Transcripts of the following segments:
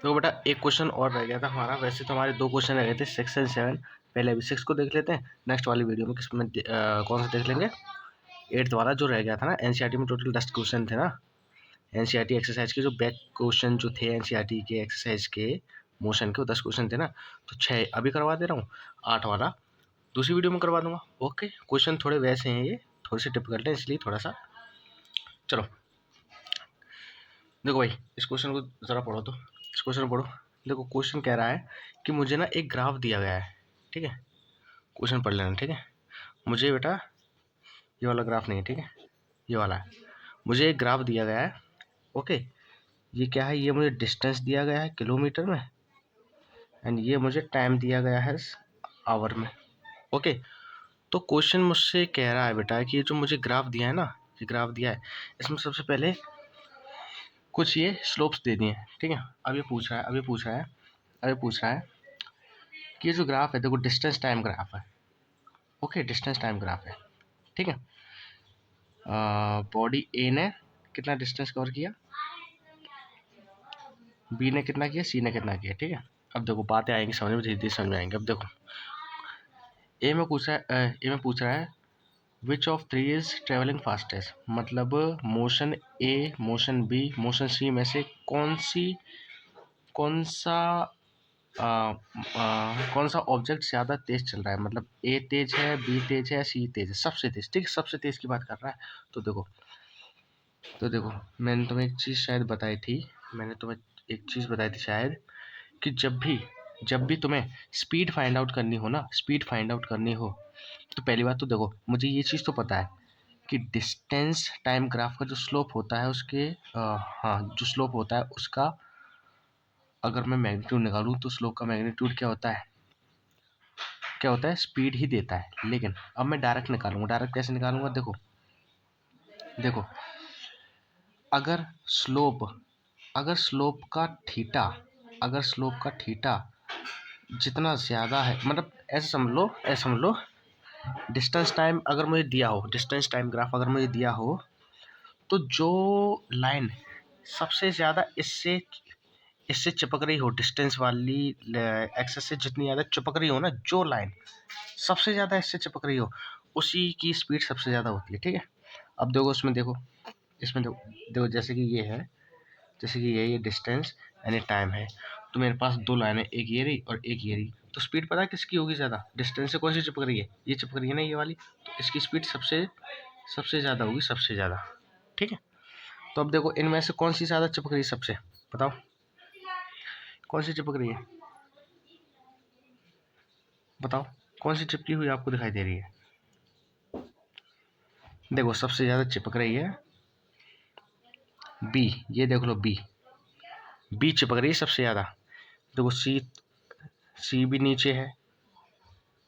तो बेटा एक क्वेश्चन और रह गया था हमारा। वैसे तो हमारे 2 क्वेश्चन रह गए थे 6 एंड 7। पहले अभी 6 को देख लेते हैं, नेक्स्ट वाली वीडियो में किसमें कौन सा देख लेंगे, 8th वाला जो रह गया था ना। एनसीईआरटी में टोटल 10 क्वेश्चन थे ना, एनसीईआरटी एक्सरसाइज के जो बैक क्वेश्चन जो थे एनसीईआरटी के एक्सरसाइज के मोशन के, वो 10 क्वेश्चन थे ना। तो 6 अभी करवा दे रहा हूँ, 8 वाला दूसरी वीडियो में करवा दूंगा। ओके, क्वेश्चन थोड़े वैसे हैं, ये थोड़े से डिफिकल्ट है, इसलिए थोड़ा सा। चलो देखो भाई, इस क्वेश्चन को ज़रा पढ़ो तो, इस क्वेश्चन पढ़ो। देखो क्वेश्चन कह रहा है कि मुझे ना एक ग्राफ दिया गया है, ठीक है। क्वेश्चन पढ़ लेना, ठीक है। मुझे बेटा ये वाला ग्राफ नहीं है, ठीक है, ये वाला है। मुझे एक ग्राफ दिया गया है, ओके। ये क्या है, ये मुझे डिस्टेंस दिया गया है किलोमीटर में, एंड ये मुझे टाइम दिया गया है आवर में, ओके। तो क्वेश्चन मुझसे कह रहा है बेटा कि ये जो मुझे ग्राफ दिया है ना, ये ग्राफ दिया है, इसमें सबसे पहले कुछ ये स्लोप्स दे दिए हैं, ठीक है। अब ये पूछ रहा है कि ये जो ग्राफ है, देखो डिस्टेंस टाइम ग्राफ है, ओके, डिस्टेंस टाइम ग्राफ है, ठीक है। बॉडी ए ने कितना डिस्टेंस कवर किया, बी ने कितना किया, सी ने कितना किया, ठीक है। अब देखो बातें आएंगी समझ में, धीरे धीरे समझ में आएंगे। अब देखो ए में पूछ रहा है which of three is travelling fastest, मतलब मोशन ए, मोशन बी, मोशन सी में से कौन सा कौन सा ऑब्जेक्ट ज़्यादा तेज चल रहा है, मतलब ए तेज है, बी तेज है, सी तेज है, सबसे तेज, ठीक है, सबसे तेज की बात कर रहा है। तो देखो मैंने तुम्हें एक चीज़ शायद बताई थी, शायद, कि जब भी तुम्हें स्पीड फाइंड आउट करनी हो ना, तो पहली बात तो देखो मुझे ये चीज़ तो पता है कि डिस्टेंस टाइम ग्राफ का जो स्लोप होता है उसके हाँ, जो स्लोप होता है उसका अगर मैं मैग्नीट्यूड निकालूं तो स्लोप का मैग्नीट्यूड क्या होता है, स्पीड ही देता है। लेकिन अब मैं डायरेक्ट निकालूंगा, डायरेक्ट कैसे निकालूंगा, देखो अगर स्लोप का थीटा जितना ज़्यादा है, मतलब ऐसे समझ लो डिस्टेंस टाइम अगर मुझे दिया हो, डिस्टेंस टाइम ग्राफ अगर मुझे दिया हो, तो जो लाइन सबसे ज़्यादा इससे चिपक रही हो, डिस्टेंस वाली एक्सेस से जितनी ज़्यादा चिपक रही हो ना, जो लाइन सबसे ज़्यादा इससे चिपक रही हो, उसी की स्पीड सबसे ज़्यादा होती है, ठीक है। अब देखो इसमें देखो जैसे कि ये डिस्टेंस यानी टाइम है, तो मेरे पास 2 लाइनें, एक ये रही और एक ये रही। तो स्पीड पता है किसकी होगी ज़्यादा, डिस्टेंस से कौन सी चिपक रही है, ये चिपक रही है ना, ये वाली, तो इसकी स्पीड सबसे ज़्यादा होगी, सबसे ज़्यादा, ठीक है। तो अब देखो इनमें से कौन सी ज़्यादा चिपक रही है सबसे, बताओ कौन सी चिपक रही है, बताओ कौन सी चिपकी हुई आपको दिखाई दे रही है। देखो सबसे ज़्यादा चिपक रही है बी, ये देख लो बी चिपक रही है सबसे ज़्यादा। देखो सी भी नीचे है,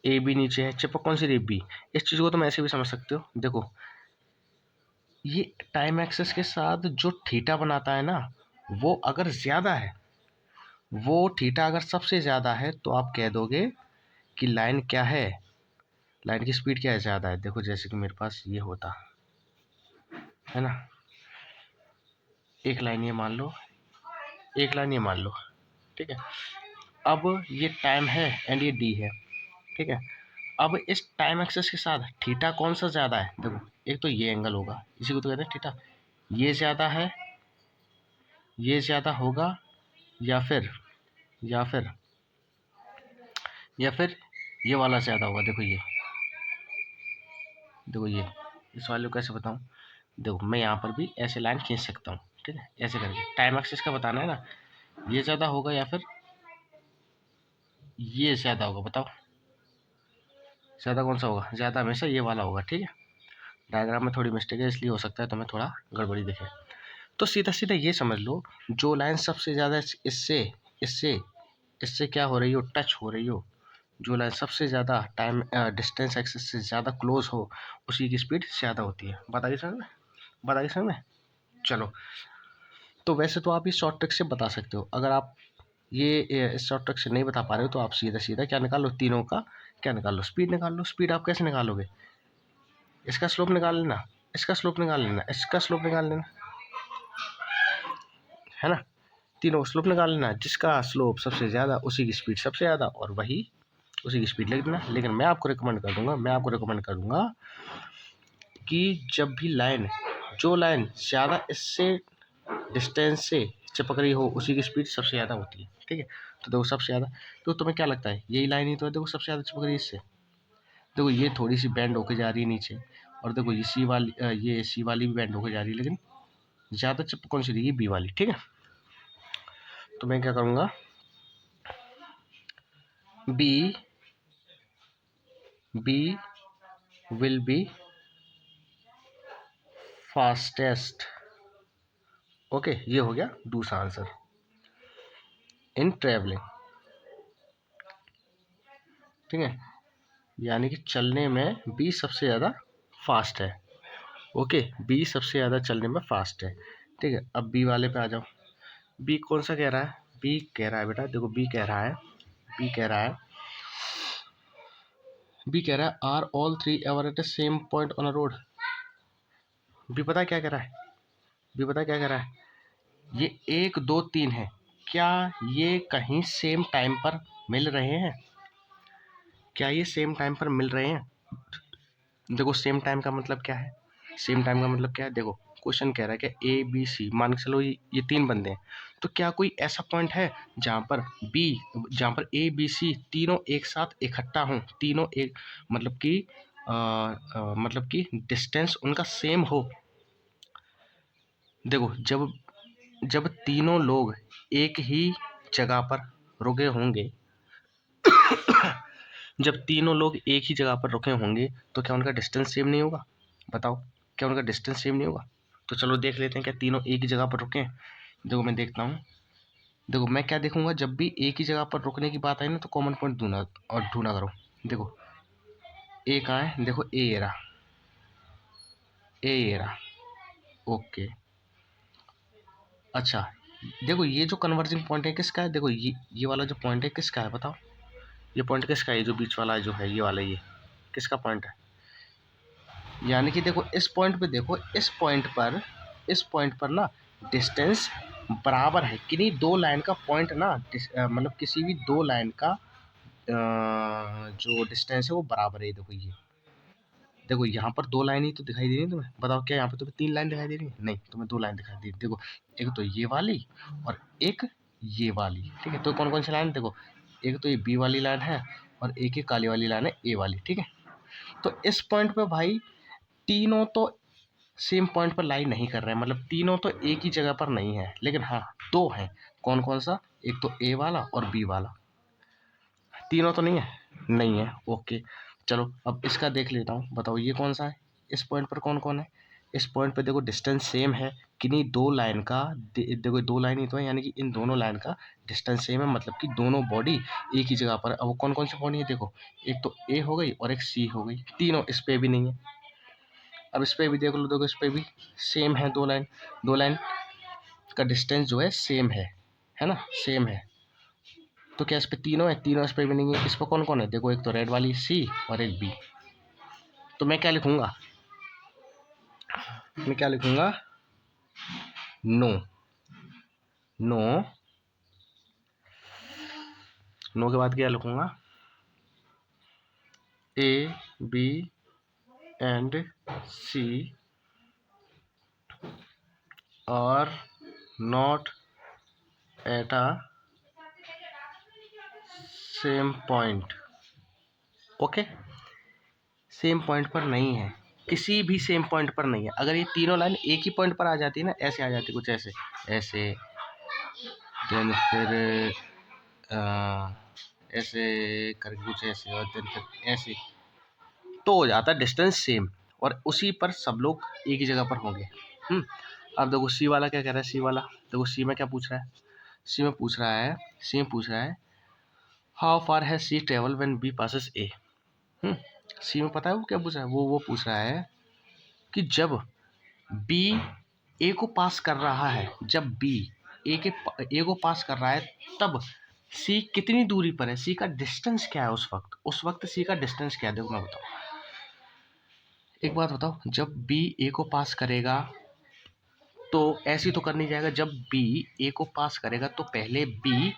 ए भी नीचे है, चिपक कौन सी रही, बी। इस चीज़ को तुम ऐसे भी समझ सकते हो, देखो ये टाइम एक्सेस के साथ जो थीटा बनाता है ना, वो अगर ज़्यादा है, वो थीटा अगर सबसे ज़्यादा है, तो आप कह दोगे कि लाइन क्या है, लाइन की स्पीड क्या है, ज़्यादा है। देखो जैसे कि मेरे पास ये होता है ना, एक लाइन ये मान लो, ठीक है। अब ये टाइम है एंड ये डी है, ठीक है। अब इस टाइम एक्सेस के साथ थीटा कौन सा ज़्यादा है, देखो एक तो ये एंगल होगा, इसी को तो कहते हैं थीटा, ये ज़्यादा है, ये ज़्यादा होगा, या फिर या फिर या फिर ये वाला ज़्यादा होगा। देखो ये इस वाले को कैसे बताऊँ, देखो मैं यहाँ पर भी ऐसे लाइन खींच सकता हूँ, ठीक है, ऐसे करके टाइम एक्सेस का बताना है ना, ये ज़्यादा होगा या फिर ये ज़्यादा होगा, बताओ ज़्यादा कौन सा होगा, ज़्यादा हमेशा ये वाला होगा, ठीक है। डायग्राम में थोड़ी मिस्टेक है, इसलिए हो सकता है तुम्हें थोड़ा गड़बड़ी दिखे। तो सीधा सीधा ये समझ लो, जो लाइन सबसे ज़्यादा इससे इससे इससे क्या हो रही हो, टच हो रही हो, जो लाइन सबसे ज़्यादा टाइम डिस्टेंस एक्सेस से ज़्यादा क्लोज हो, उसी की स्पीड ज़्यादा होती है। बताइए समझ में। चलो, तो वैसे तो आप इस शॉर्ट ट्रिक से बता सकते हो, अगर आप ये इस शॉर्ट ट्रिक से नहीं बता पा रहे हो, तो आप सीधा सीधा क्या निकाल लो, तीनों का क्या निकाल लो, स्पीड निकाल लो। स्पीड आप कैसे निकालोगे, इसका स्लोप निकाल लेना, इसका स्लोप निकाल लेना, इसका स्लोप निकाल लेना, है ना। तीनों स्लोप निकाल लेना, जिसका स्लोप सबसे ज़्यादा उसी की स्पीड सबसे ज़्यादा, और वही उसी की स्पीड लिख देना। लेकिन मैं आपको रिकमेंड कर दूंगा कि जब भी लाइन, जो लाइन ज़्यादा इससे डिस्टेंस से चिपक रही हो, उसी की स्पीड सबसे ज़्यादा होती है। ठीक है, तो देखो सबसे ज़्यादा, तो तुम्हें क्या लगता है यही लाइन ही तो है, देखो सबसे ज़्यादा चिपक रही है इससे। देखो ये थोड़ी सी बैंड होके जा रही है नीचे, और देखो ये सी वाली भी बैंड होके जा रही है, लेकिन ज़्यादा चिपक कौन सी रही है, बी वाली। ठीक है, तो मैं क्या करूँगा, B will be fastest. Okay, ये हो गया दूसरा आंसर इन ट्रेवलिंग। ठीक है, यानी कि चलने में बी सबसे ज़्यादा फास्ट है। ओके, बी सबसे ज़्यादा चलने में फास्ट है। ठीक है, अब बी वाले पे आ जाओ। बी कौन सा कह रहा है, बी कह रहा है बेटा, देखो बी कह रहा है are all three ever at the same point on a road. B पता क्या कह रहा है, ये 1 2 3 है, क्या ये कहीं सेम टाइम पर मिल रहे हैं? देखो सेम टाइम का मतलब क्या है, देखो क्वेश्चन कह रहा है कि ए बी सी, मान के चलो ये 3 बंदे हैं, तो क्या कोई ऐसा पॉइंट है जहाँ पर ए बी सी तीनों एक साथ इकट्ठा हों, तीनों एक, मतलब कि डिस्टेंस उनका सेम हो। देखो जब तीनों लोग एक ही जगह पर रुके होंगे तो क्या उनका डिस्टेंस सेम नहीं होगा? बताओ, क्या उनका डिस्टेंस सेम नहीं होगा? तो चलो देख लेते हैं क्या तीनों एक ही जगह पर रुके हैं। देखो मैं देखता हूँ, देखो मैं क्या देखूंगा, जब भी एक ही जगह पर रुकने की बात आई ना, तो कॉमन पॉइंट ढूंढा करो। देखो ए कहाँ है, देखो ए रहा। ओके, अच्छा, देखो ये जो कन्वर्जिंग पॉइंट है किसका है, देखो ये वाला जो पॉइंट है किसका है, बताओ ये पॉइंट किसका है, ये जो बीच वाला जो है, ये वाला, ये किसका पॉइंट है? यानी कि देखो इस पॉइंट पे, देखो इस पॉइंट पर ना डिस्टेंस बराबर है, किन्हीं दो लाइन का पॉइंट ना, मतलब किसी भी दो लाइन का जो डिस्टेंस है वो बराबर है। देखो यहाँ पर 2 लाइन ही तो दिखाई दे रही है तुम्हें, बताओ क्या यहाँ पे तुम्हें 3 लाइन दिखाई दे रही है? नहीं, तुम्हें 2 लाइन दिखाई दे रही है। देखो एक तो ये वाली और एक ये वाली। ठीक है, तो कौन कौन सी लाइन, देखो एक तो ये बी वाली लाइन है और एक ये काली वाली लाइन है, ए वाली। ठीक है, तो इस पॉइंट पे भाई तीनों तो सेम पॉइंट पर लाई नहीं कर रहे हैं, मतलब तीनों तो एक ही जगह पर नहीं है, लेकिन हाँ 2 हैं। कौन कौन सा, एक तो ए वाला और बी वाला, तीनों तो नहीं है। ओके, चलो अब इसका देख लेता हूँ, बताओ ये कौन सा है, इस पॉइंट पर कौन कौन है? इस पॉइंट पे देखो डिस्टेंस सेम है, किन्हीं दो लाइन का, देखो 2 लाइन ही तो है, यानी कि इन दोनों लाइन का डिस्टेंस सेम है, मतलब कि दोनों बॉडी एक ही जगह पर। अब वो कौन कौन सी बॉडी है, देखो एक तो ए हो गई और एक सी हो गई, तीनों इस पे भी नहीं है। अब इस पे भी देख लो, देखो इस पे भी सेम है, 2 लाइन का डिस्टेंस जो है सेम है ना, सेम है। तो क्या इस पे तीनों है? तीनों इस पे भी नहीं है। इस पर कौन कौन है, देखो एक तो रेड वाली सी और एक बी। तो मैं क्या लिखूंगा, नो नो नो के बाद क्या लिखूंगा, A B and C are not at a same point. Okay, same point पर नहीं है, किसी भी सेम पॉइंट पर नहीं है। अगर ये तीनों लाइन एक ही पॉइंट पर आ जाती है ना, ऐसे आ जाती कुछ ऐसे देन फिर ऐसे करके कुछ ऐसे, और देन फिर ऐसे, तो हो जाता है डिस्टेंस सेम, और उसी पर सब लोग एक ही जगह पर होंगे। अब देखो सी वाला क्या कह रहा है, देखो सी में क्या पूछ रहा है, सी में पूछ रहा है how far has C travel when B passes A. C में पता है वो क्या पूछ रहा है, वो पूछ रहा है कि जब बी ए को पास कर रहा है, ए को पास कर रहा है, तब सी कितनी दूरी पर है, सी का डिस्टेंस क्या है उस वक्त सी का डिस्टेंस क्या है। देखो मैं बताऊँ, एक बात बताओ, जब बी ए को पास करेगा तो ऐसे ही तो करनी जाएगा, जब बी ए को पास करेगा तो पहले बी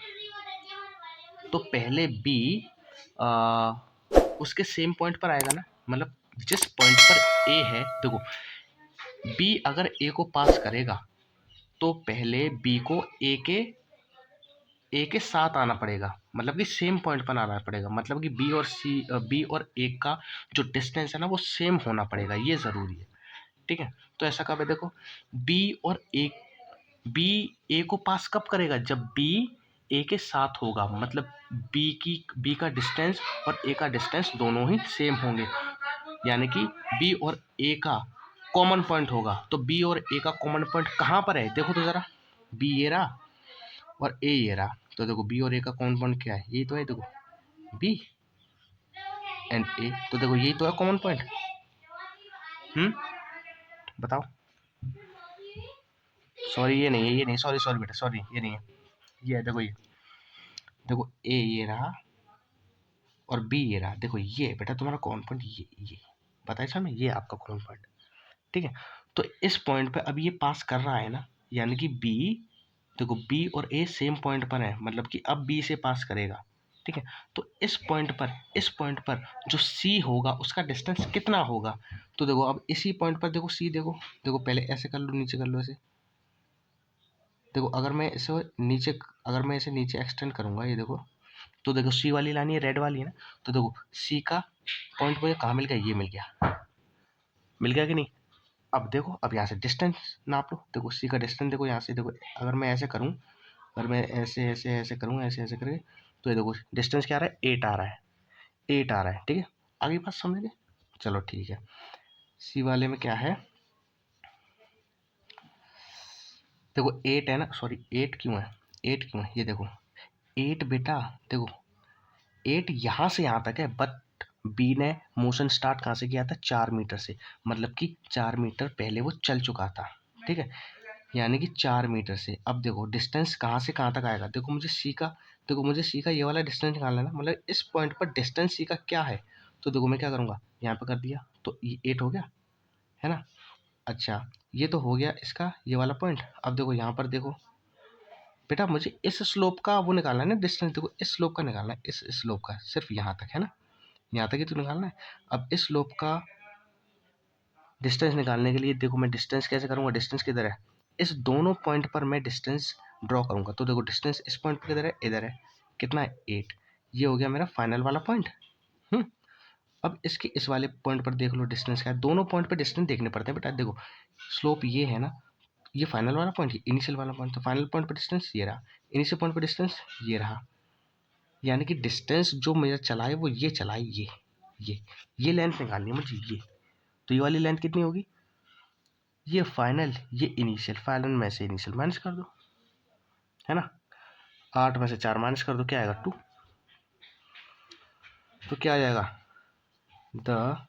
उसके सेम पॉइंट पर आएगा ना, मतलब जिस पॉइंट पर ए है, देखो बी अगर ए को पास करेगा तो पहले बी को ए के साथ आना पड़ेगा, मतलब कि सेम पॉइंट पर आना पड़ेगा, मतलब कि बी और ए का जो डिस्टेंस है ना वो सेम होना पड़ेगा, ये ज़रूरी है। ठीक है, तो ऐसा कब है, देखो बी और ए, बी ए को पास कब करेगा, जब बी ए के साथ होगा, मतलब बी का डिस्टेंस और ए का डिस्टेंस दोनों ही सेम होंगे, यानी कि बी और ए का कॉमन पॉइंट होगा। तो बी और ए का कॉमन पॉइंट कहाँ पर है, देखो तो ज़रा, बी ये रहा और ए ये रहा, तो देखो बी और ए का कॉमन पॉइंट क्या है, यही तो है, देखो बी एंड ए, तो देखो यही तो है कॉमन पॉइंट। बताओ, सॉरी ये नहीं है, ये नहीं, सॉरी बेटा, सॉरी ये नहीं है, ये है, देखो ए ये रहा और बी ये रहा, देखो ये बेटा तुम्हारा कॉमन पॉइंट, ये बताया था मैं, ये आपका कॉमन पॉइंट। ठीक है, तो इस पॉइंट पे अब ये पास कर रहा है ना, यानी कि बी, देखो बी और ए सेम पॉइंट पर है, मतलब कि अब बी से पास करेगा। ठीक है, तो इस पॉइंट पर जो सी होगा उसका डिस्टेंस कितना होगा, तो देखो अब इसी पॉइंट पर देखो सी, देखो पहले ऐसे कर लो, नीचे कर लो ऐसे, देखो अगर मैं इसे नीचे एक्सटेंड करूंगा, ये देखो, तो देखो सी वाली लानी है, रेड वाली है ना, तो देखो सी का पॉइंट मुझे कहाँ मिल गया, ये मिल गया कि नहीं। अब देखो, अब यहाँ से डिस्टेंस नाप लो, देखो सी का डिस्टेंस, देखो यहाँ से, देखो अगर मैं ऐसे करूँ, अगर मैं ऐसे ऐसे ऐसे करूँ, ऐसे ऐसे करके, तो ये देखो डिस्टेंस क्या आ रहा है, 8 आ रहा है, 8 आ रहा है। ठीक है, आगे बात समझ गए, चलो ठीक है। सी वाले में क्या है, देखो 8 है ना, सॉरी 8 क्यों है, ये देखो 8 बेटा, देखो 8 यहाँ से यहाँ तक है, बट बी ने मोशन स्टार्ट कहाँ से किया था, 4 मीटर से, मतलब कि 4 मीटर पहले वो चल चुका था। ठीक है, यानी कि 4 मीटर से, अब देखो डिस्टेंस कहाँ से कहाँ तक आएगा, देखो मुझे सी का ये वाला डिस्टेंस निकालना है ना, मतलब इस पॉइंट पर डिस्टेंस सी का क्या है, तो देखो मैं क्या करूँगा, यहाँ पे कर दिया तो ये 8 हो गया, है ना। अच्छा, ये तो हो गया इसका ये वाला पॉइंट। अब देखो यहाँ पर देखो बेटा, मुझे इस स्लोप का वो निकालना है ना डिस्टेंस, देखो इस स्लोप का निकालना है, इस स्लोप का सिर्फ यहाँ तक है ना, यहाँ तक ही तो निकालना है। अब इस स्लोप का डिस्टेंस निकालने के लिए देखो मैं डिस्टेंस कैसे करूँगा, डिस्टेंस किधर है, इस दोनों पॉइंट पर मैं डिस्टेंस ड्रॉ करूँगा, तो देखो डिस्टेंस इस पॉइंट पर किधर है, इधर है, कितना है 8, ये हो गया मेरा फाइनल वाला पॉइंट। अब इसके इस वाले पॉइंट पर देख लो डिस्टेंस क्या है, दोनों पॉइंट पर डिस्टेंस देखने पड़ते हैं बेटा, देखो स्लोप ये है ना, ये फाइनल वाला पॉइंट, ये इनिशियल वाला पॉइंट, तो फाइनल पॉइंट पर डिस्टेंस ये रहा, इनिशियल पॉइंट पर डिस्टेंस ये रहा, यानी कि डिस्टेंस जो मेरा चला है वो ये चला है, ये ये लेंथ निकालनी है मुझे, ये तो ये वाली लेंथ कितनी होगी, ये फाइनल, ये इनिशियल, फाइनल में से इनिशियल माइनस कर दो, है ना, 8 में से 4 माइनस कर दो, क्या आएगा 2, तो क्या आ जाएगा, the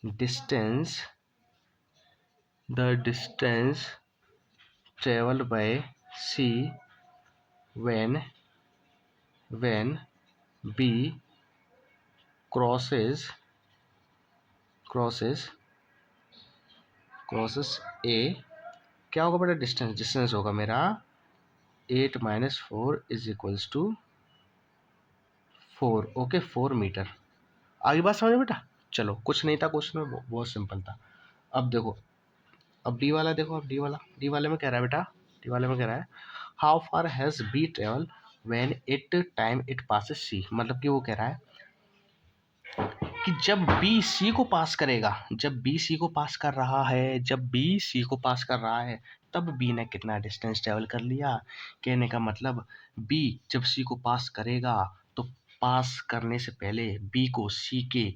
distance travel by C when B crosses A, क्या होगा बेटा, डिस्टेंस होगा मेरा 8 - 4 = 4, ओके 4 मीटर। आगे बात समझ बेटा, चलो कुछ नहीं था क्वेश्चन में, बहुत सिंपल था। अब देखो, अब डी वाला देखो, अब डी वाले में कह रहा है बेटा, डी वाले में कह रहा है how far has B travel when it passes C, मतलब कि वो कह रहा है कि जब बी सी को पास करेगा, जब बी सी को पास कर रहा है तब बी ने कितना डिस्टेंस ट्रेवल कर लिया। कहने का मतलब बी जब सी को पास करेगा तो पास करने से पहले बी को सी के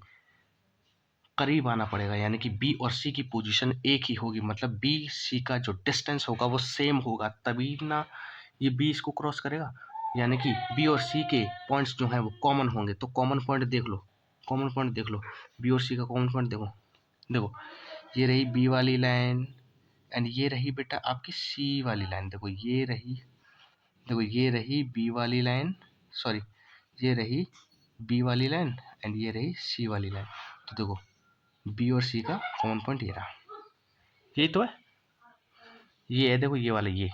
करीब आना पड़ेगा, यानी कि बी और सी की पोजीशन एक ही होगी, मतलब बी सी का जो डिस्टेंस होगा वो सेम होगा, तभी ना ये बी इसको क्रॉस करेगा, यानी कि बी और सी के पॉइंट्स जो हैं वो कॉमन होंगे। तो कॉमन पॉइंट देख लो, बी और सी का कॉमन पॉइंट देखो ये रही बी वाली लाइन एंड ये रही बेटा आपकी सी वाली लाइन, देखो ये रही बी वाली लाइन, सॉरी ये रही बी वाली लाइन एंड ये रही सी वाली लाइन, तो देखो बी और सी का कॉमन पॉइंट ये रहा, यही तो है। ये है देखो, ये वाला, ये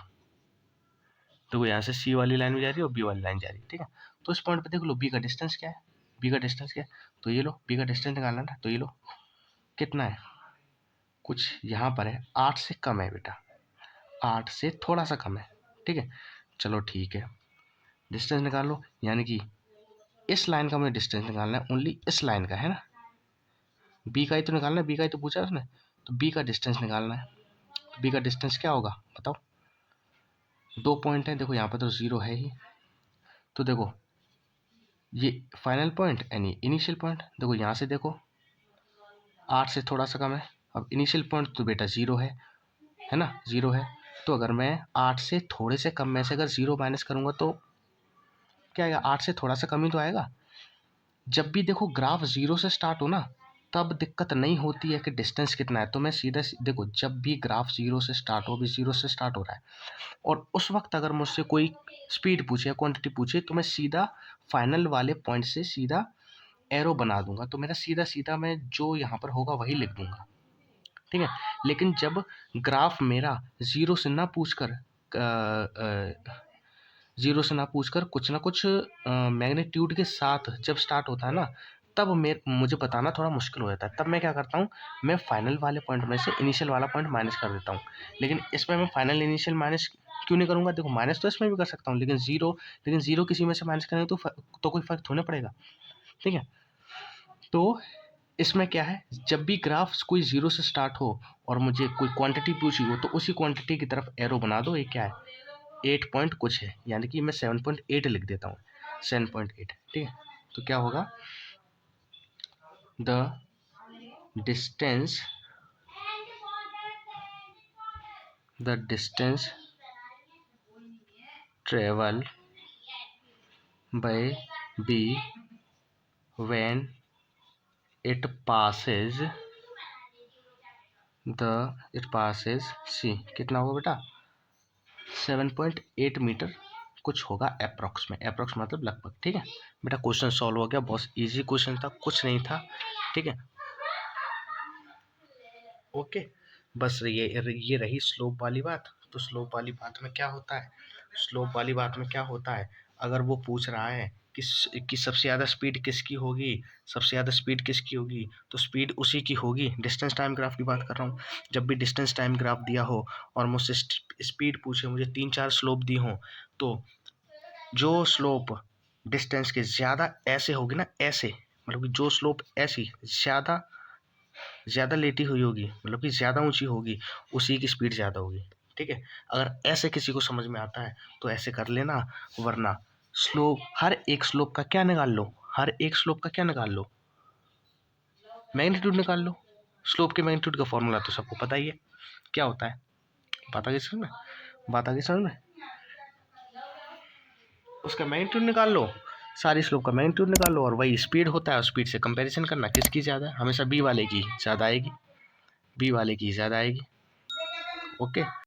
देखो यहाँ से सी वाली लाइन भी जा रही है और बी वाली लाइन जा रही है, ठीक है। तो इस पॉइंट पे देख लो बी का डिस्टेंस क्या है, बी का डिस्टेंस क्या है, तो ये लो बी का डिस्टेंस निकालना है, तो ये लो कितना है, कुछ यहाँ पर है 8 से कम है बेटा, 8 से थोड़ा सा कम है, ठीक है। चलो ठीक है, डिस्टेंस निकाल लो, यानी कि इस लाइन का मुझे डिस्टेंस निकालना है, ओनली इस लाइन का, है ना। बी का ही तो निकालना है, बी का ही तो पूछा उसने, तो बी का डिस्टेंस निकालना है। बी का डिस्टेंस क्या होगा बताओ, 2 पॉइंट है देखो, यहाँ पर तो 0 है ही, तो देखो ये फाइनल पॉइंट यानी इनिशियल पॉइंट, देखो यहाँ से देखो 8 से थोड़ा सा कम है, अब इनिशियल पॉइंट तो बेटा 0 है ना, 0 है। तो अगर मैं 8 से थोड़े से कम में से अगर 0 माइनस करूँगा तो क्या आएगा, 8 से थोड़ा सा कम ही तो आएगा। जब भी देखो ग्राफ 0 से स्टार्ट हो ना, तब दिक्कत नहीं होती है कि डिस्टेंस कितना है, तो मैं सीधा देखो जब भी ग्राफ 0 से स्टार्ट हो, अभी 0 से स्टार्ट हो रहा है, और उस वक्त अगर मुझसे कोई स्पीड पूछे या क्वांटिटी पूछे, तो मैं सीधा फाइनल वाले पॉइंट से सीधा एरो बना दूंगा, तो मेरा सीधा सीधा मैं जो यहाँ पर होगा वही लिख दूंगा, ठीक है। लेकिन जब ग्राफ मेरा 0 से ना पूछकर ज़ीरो से ना पूछकर कुछ ना कुछ मैग्नीट्यूड के साथ जब स्टार्ट होता है ना, तब मुझे बताना थोड़ा मुश्किल हो जाता है। तब मैं क्या करता हूँ, मैं फाइनल वाले पॉइंट में से इनिशियल वाला पॉइंट माइनस कर देता हूँ। लेकिन इसमें मैं फाइनल इनिशियल माइनस क्यों नहीं करूँगा, देखो माइनस तो इसमें भी कर सकता हूँ, लेकिन ज़ीरो किसी में से माइनस करेंगे तो कोई फ़र्क थोड़ा पड़ेगा, ठीक है। तो इसमें क्या है, जब भी ग्राफ कोई 0 से स्टार्ट हो और मुझे कोई क्वांटिटी पूछी हो, तो उसी क्वांटिटी की तरफ एरो बना दो। ये क्या है, 8 पॉइंट कुछ है, यानी कि मैं 7.8 लिख देता हूँ, 7.8, ठीक है। तो क्या होगा, the distance travel by B when it passes C, कितना होगा बेटा, 7.8 मीटर कुछ होगा, अप्रॉक्स मतलब लगभग, ठीक है बेटा। क्वेश्चन सॉल्व हो गया, बहुत इजी क्वेश्चन था, कुछ नहीं था, ठीक है। ओके, बस ये रही स्लोप वाली बात। तो स्लोप वाली बात में क्या होता है, स्लोप वाली बात में क्या होता है, अगर वो पूछ रहा है कि सबसे ज़्यादा स्पीड किसकी होगी, सबसे ज़्यादा स्पीड किसकी होगी, तो स्पीड उसी की होगी। डिस्टेंस टाइम ग्राफ की बात कर रहा हूँ, जब भी डिस्टेंस टाइम ग्राफ दिया हो और मुझसे स्पीड पूछे, मुझे 3-4 स्लोप दी हो, तो जो स्लोप डिस्टेंस के ज़्यादा ऐसे होगी ना, ऐसे मतलब कि जो स्लोप ऐसी ज़्यादा लेटी हुई होगी, मतलब कि ज़्यादा ऊंची होगी, उसी की स्पीड ज़्यादा होगी, ठीक है। अगर ऐसे किसी को समझ में आता है तो ऐसे कर लेना, वरना स्लोप, हर एक स्लोप का क्या निकाल लो, हर एक स्लोप का क्या निकाल लो, मैग्नीट्यूड निकाल लो। स्लोप के मैग्नीट्यूड का फॉर्मूला तो सबको पता ही है, क्या होता है, बात आ गई समझ में, बात आ गई समझ में। उसका मैग्नीट्यूड निकाल लो, सारी स्लोप का मैग्नीट्यूड निकाल लो, और वही स्पीड होता है, स्पीड से कंपैरिजन करना किसकी ज़्यादा है, हमेशा बी वाले की ज़्यादा आएगी, बी वाले की ज़्यादा आएगी, ओके।